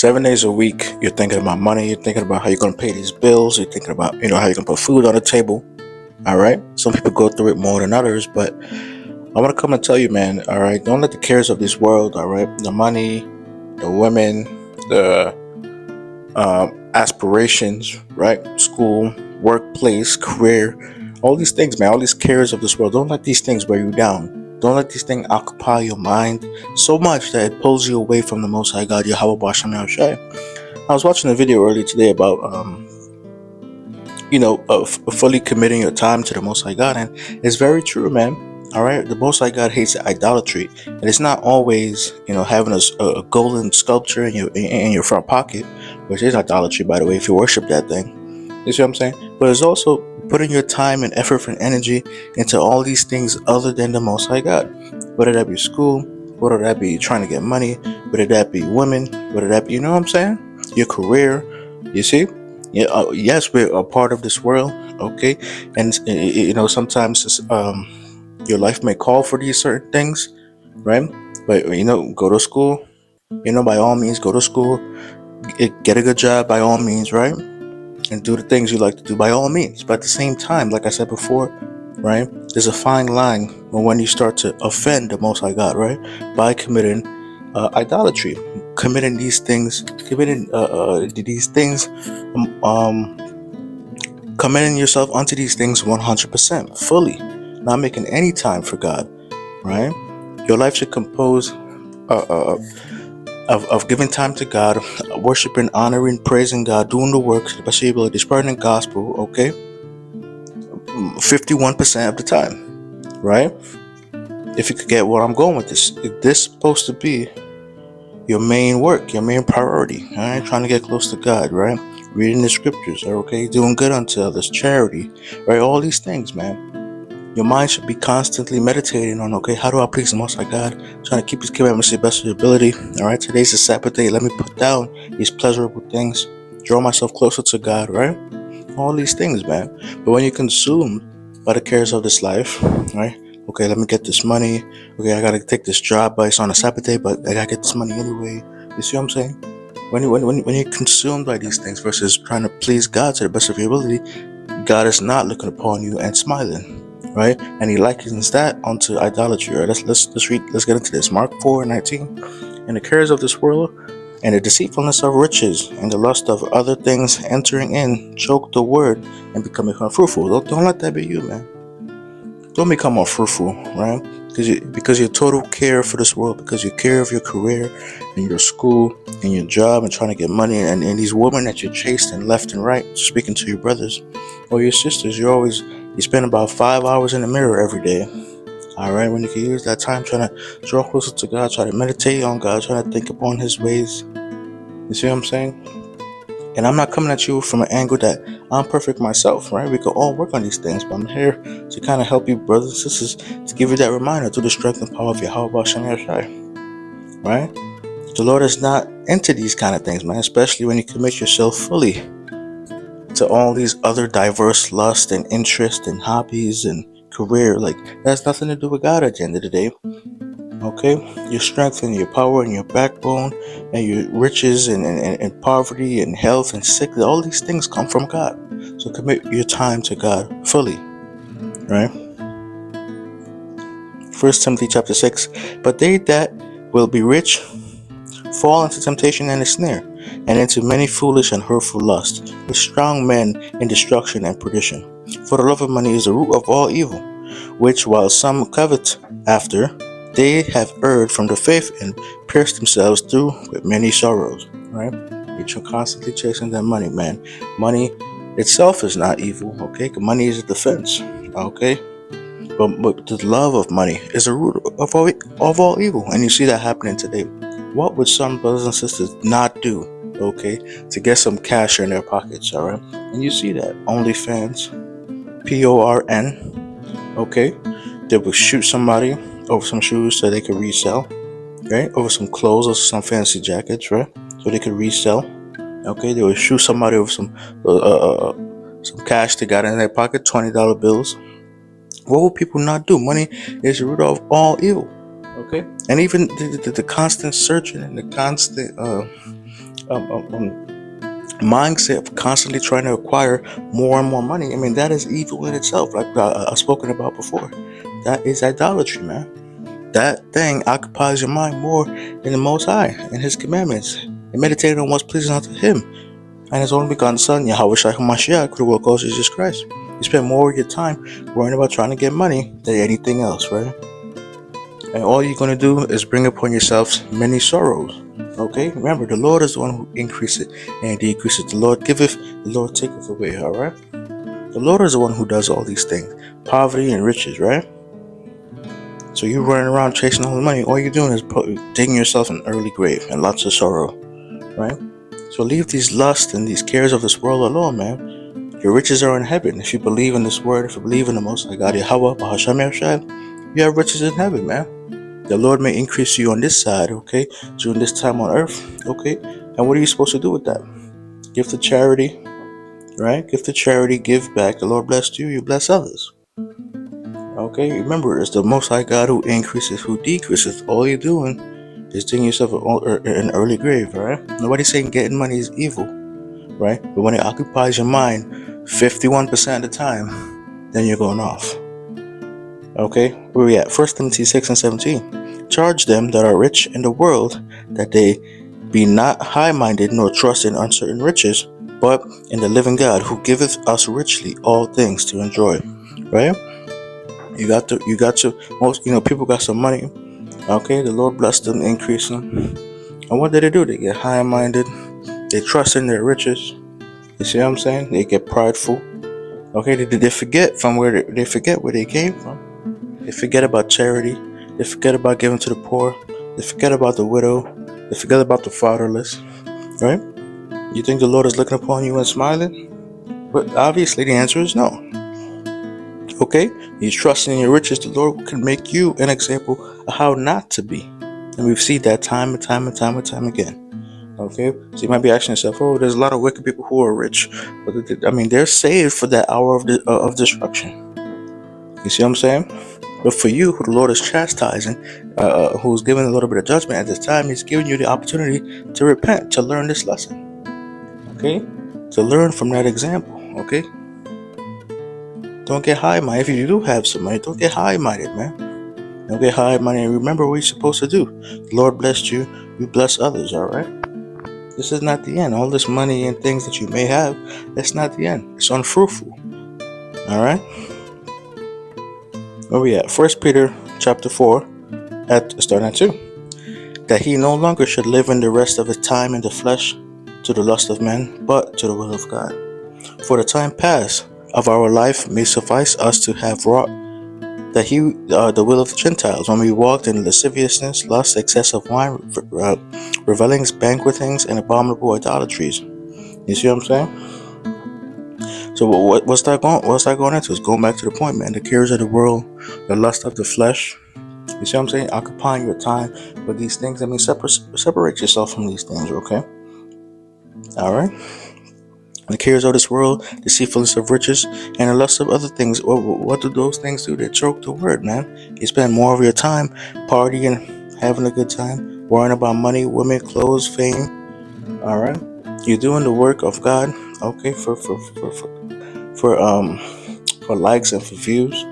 7 days a week, you're thinking about money, you're thinking about how you're going to pay these bills, you're thinking about, how you're going to put food on the table. All right. Some people go through it more than others, but I want to come and tell you, man, all right, don't let the cares of this world, all right, the money, the women, the aspirations, right, school, workplace, career, all these things, man, all these cares of this world, don't let these things weigh you down. Don't let these things occupy your mind so much that it pulls you away from the Most High God, Yahweh Bashem Yahushai. I was watching a video earlier today about, fully committing your time to the Most High God, and it's very true, man. All right, the Most High God hates idolatry, and it's not always, having a golden sculpture in your front pocket, which is idolatry, by the way, if you worship that thing. You see what I'm saying? But it's also putting your time and effort and energy into all these things other than the Most High God, whether that be school, whether that be trying to get money, whether that be women, whether that be, you know what I'm saying, your career. You see? Yeah, yes, we're a part of this world, okay, and sometimes your life may call for these certain things, right? But go to school, by all means, go to school, get a good job by all means, right? And do the things you like to do by all means. But at the same time, like I said before, right, there's a fine line when you start to offend the Most High God, right, by committing idolatry, committing these things, committing committing yourself unto these things 100%, fully, not making any time for God, right? Your life should compose of giving time to God, worshiping, honoring, praising God, doing the works, the best of your ability, spreading the gospel, okay? 51% of the time, right? If you could get what I'm going with this, if this is supposed to be your main work, your main priority, all right? Trying to get close to God, right? Reading the scriptures, okay? Doing good unto others, charity, right? All these things, man. Your mind should be constantly meditating on, okay, how do I please the Most High God? Trying to keep His commandments to the best of your ability. All right, today's the Sabbath day. Let me put down these pleasurable things, draw myself closer to God, right? All these things, man. But when you're consumed by the cares of this life, right? Okay, let me get this money. Okay, I gotta take this job, but it's on a Sabbath day, but I gotta get this money anyway. You see what I'm saying? When you're consumed by these things versus trying to please God to the best of your ability, God is not looking upon you and smiling, right? And He likens that onto idolatry. Right? Let's read. Let's get into this. Mark 4:19. And the cares of this world, and the deceitfulness of riches, and the lust of other things entering in, choke the word and becoming unfruitful. Don't let that be you, man. Don't become unfruitful, right? Because your total care for this world, because you care of your career and your school and your job and trying to get money, and these women that you're chasing left and right, speaking to your brothers or your sisters, you spend about 5 hours in the mirror every day. All right, when you can use that time trying to draw closer to God, try to meditate on God, trying to think upon His ways. You see what I'm saying? And I'm not coming at you from an angle that I'm perfect myself, right? We can all work on these things, but I'm here to kind of help you, brothers and sisters, to give you that reminder through the strength and power of Yahweh Bashem Yahushai, right? The Lord is not into these kind of things, man, especially when you commit yourself fully to all these other diverse lusts and interests and hobbies and career. Like, that has nothing to do with God at the end of the day. Okay, your strength and your power and your backbone and your riches and poverty and health and sickness, all these things come from God. So commit your time to God fully, right? 1 Timothy chapter 6. But they that will be rich fall into temptation and a snare, and into many foolish and hurtful lusts, with strong men in destruction and perdition. For the love of money is the root of all evil, which while some covet after, they have erred from the faith and pierced themselves through with many sorrows, right? You're constantly chasing that money, man. Money itself is not evil, okay? Money is a defense, okay? But the love of money is the root of all evil, and you see that happening today. What would some brothers and sisters not do, okay, to get some cash in their pockets, all right? And you see that. OnlyFans, PORN, okay? They would shoot somebody over some shoes so they could resell, right? Over some clothes or some fancy jackets, right? So they could resell. Okay, they would shoot somebody over some cash they got in their pocket, $20 bills. What will people not do? Money is the root of all evil. Okay, and even the constant searching and the constant mindset of constantly trying to acquire more and more money. I mean, that is evil in itself, like I've spoken about before. That is idolatry, man. That thing occupies your mind more than the Most High and His commandments, and meditating on what's pleasing unto Him and His only begotten Son, Yahweh Shai HaMashiach, who will call Jesus Christ. You spend more of your time worrying about trying to get money than anything else, right? And all you're going to do is bring upon yourselves many sorrows. Okay? Remember, the Lord is the one who increases and decreases. The Lord giveth, the Lord taketh away, alright? The Lord is the one who does all these things. Poverty and riches, right? So you're running around chasing all the money. All you're doing is digging yourself an early grave and lots of sorrow, right? So leave these lusts and these cares of this world alone, man. Your riches are in heaven. If you believe in this word, if you believe in the Most High God, Yahweh, Bahasham Yahshua, you have riches in heaven, man. The Lord may increase you on this side, okay, during this time on earth, okay? And what are you supposed to do with that? Give to charity, right? Give to charity, give back. The Lord blessed you, you bless others. Okay, remember, it's the Most High God who increases, who decreases. All you're doing is digging yourself an early grave, all right? Nobody's saying getting money is evil, right? But when it occupies your mind 51% of the time, then you're going off. Okay, where we at? 1 Timothy 6 and 17. Charge them that are rich in the world that they be not high-minded nor trust in uncertain riches, but in the living God who giveth us richly all things to enjoy, right? You got to, most, people got some money. Okay, the Lord blessed them, increased them. And what did they do? They get high-minded. They trust in their riches. You see what I'm saying? They get prideful. Okay, they forget from where they forget where they came from. They forget about charity. They forget about giving to the poor. They forget about the widow. They forget about the fatherless. Right? You think the Lord is looking upon you and smiling? But obviously the answer is no. Okay? You trust in your riches, the Lord can make you an example of how not to be. And we've seen that time and time again. Okay? So you might be asking yourself, oh, there's a lot of wicked people who are rich. But they're saved for that hour of destruction. You see what I'm saying? But for you, who the Lord is chastising, who's giving a little bit of judgment at this time, He's giving you the opportunity to repent, to learn this lesson. Okay? To learn from that example. Okay? Don't get high-minded. If you do have some money, don't get high-minded, man. Don't get high-minded. And remember what you're supposed to do. The Lord blessed you. You bless others, alright? This is not the end. All this money and things that you may have, that's not the end. It's unfruitful. Alright? Where we at? 1 Peter chapter 4, starting at 2. That he no longer should live in the rest of his time in the flesh to the lust of men, but to the will of God. For the time past of our life may suffice us to have wrought the will of the Gentiles, when we walked in lasciviousness, lust, excess of wine, revellings, banquetings, and abominable idolatries. You see what I'm saying? So what's that going into? It's going back to the point, man. The cares of the world, the lust of the flesh. You see what I'm saying? Occupying your time with these things. I mean, separate yourself from these things, okay? All right? The cares of this world, deceitfulness of riches, and the lust of other things. What do those things do? They choke the word, man. You spend more of your time partying, having a good time, worrying about money, women, clothes, fame. All right? You're doing the work of God, okay, for likes and for views.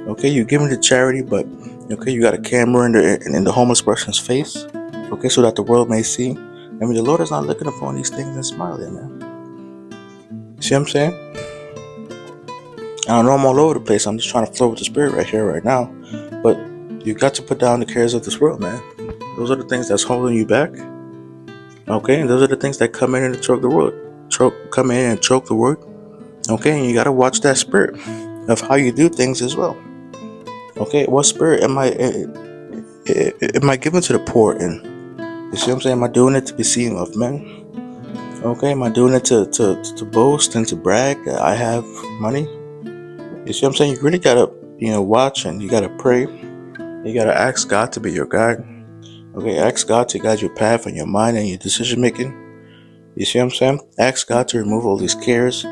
Okay, you're giving to charity, but okay, you got a camera in the homeless person's face. Okay, so that the world may see. I mean, the Lord is not looking upon these things and smiling, man. See what I'm saying? I know I'm all over the place. I'm just trying to flow with the Spirit right here, right now. But you got to put down the cares of this world, man. Those are the things that's holding you back. Okay, and those are the things that come in and choke the word. Come in and choke the word. Okay, and you gotta watch that spirit of how you do things as well. Okay, what spirit am I giving to the poor in? You see what I'm saying? Am I doing it to be seen of men? Okay, am I doing it to boast and to brag that I have money? You see what I'm saying? You really gotta, watch, and you gotta pray. You gotta ask God to be your guide. Okay, ask God to guide your path and your mind and your decision making. You see what I'm saying? Ask God to remove all these cares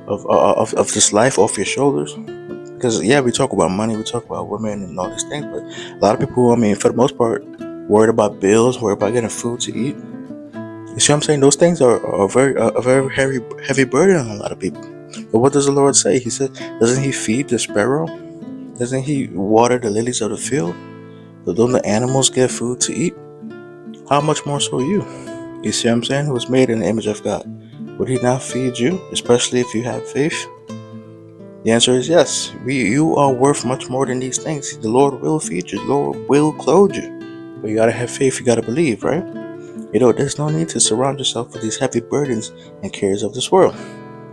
of this life off your shoulders. Because we talk about money, we talk about women and all these things, but a lot of people, for the most part, worried about bills, worried about getting food to eat. You see what I'm saying? Those things are a very heavy burden on a lot of people. But what does the Lord say? He said, doesn't He feed the sparrow? Doesn't He water the lilies of the field? Don't the animals get food to eat? How much more so you? You see what I'm saying? Who was made in the image of God. Would He not feed you, especially if you have faith? The answer is yes. You are worth much more than these things. The Lord will feed you. The Lord will clothe you. But you gotta have faith. You gotta believe, right? There's no need to surround yourself with these heavy burdens and cares of this world.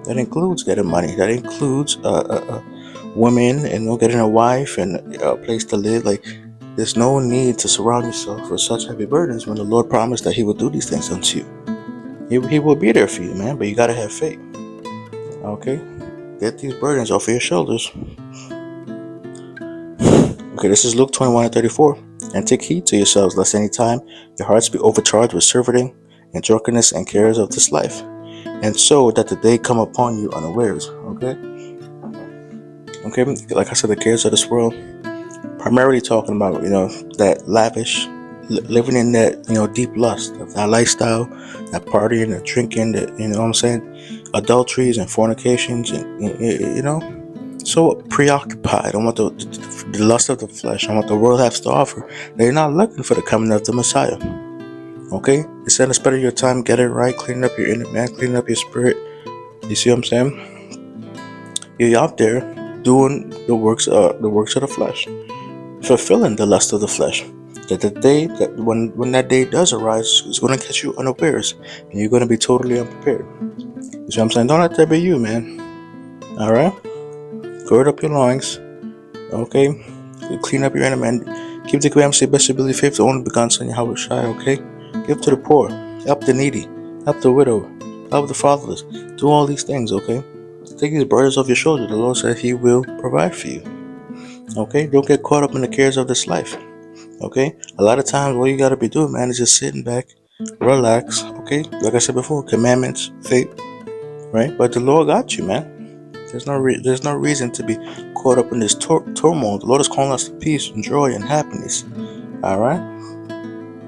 That includes getting money. That includes women and getting a wife and a place to live. Like, there's no need to surround yourself with such heavy burdens when the Lord promised that He will do these things unto you. He will be there for you, man. But you gotta have faith. Okay, get these burdens off of your shoulders. Okay, this is Luke 21:34. And take heed to yourselves, lest any time your hearts be overcharged with surfeiting and drunkenness and cares of this life, and so that the day come upon you unawares. Okay, like I said, the cares of this world, primarily talking about that lavish living in that deep lust of that lifestyle, that partying, that drinking, that what I'm saying, adulteries and fornications, and so preoccupied on what the lust of the flesh and what the world has to offer. They're not looking for the coming of the Messiah. Okay, instead of spending your time getting right, cleaning up your inner man, cleaning up your spirit. You see what I'm saying? You're out there doing the works of the flesh, fulfilling the lust of the flesh. That the day that when that day does arise, it's going to catch you unawares, and you're going to be totally unprepared. You see what I'm saying? Don't let that be you, man. All right. Gird up your loins, okay? Clean up your inner man. Keep the commandments of your best ability, faith, the only begotten Son, Yahweh Shai, okay? Give to the poor, help the needy, help the widow, help the fatherless. Do all these things, okay? Take these burdens off your shoulders. The Lord said He will provide for you, okay? Don't get caught up in the cares of this life, okay? A lot of times, what you gotta be doing, man, is just sitting back, relax, okay? Like I said before, commandments, faith, right? But the Lord got you, man. There's no reason to be caught up in this turmoil. The Lord is calling us to peace and joy and happiness. All right.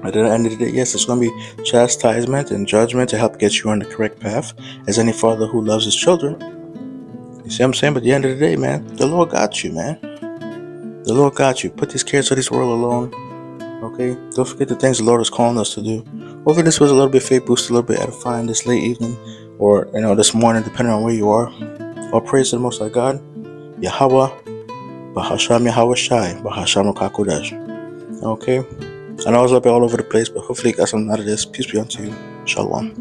At the end of the day, yes, it's going to be chastisement and judgment to help get you on the correct path, as any father who loves his children. You see what I'm saying? But at the end of the day, man, the Lord got you, man. The Lord got you. Put these cares of this world alone. Okay. Don't forget the things the Lord is calling us to do. Hopefully, this was a little bit faith boost, a little bit edifying this late evening, or this morning, depending on where you are. All praise to the Most High God, Yahweh, Bahasham Yahweh Shai, Bahasham Kakodash. Okay? I know I was a little bit all over the place, but hopefully you got something out of this. Peace be unto you. Shalom.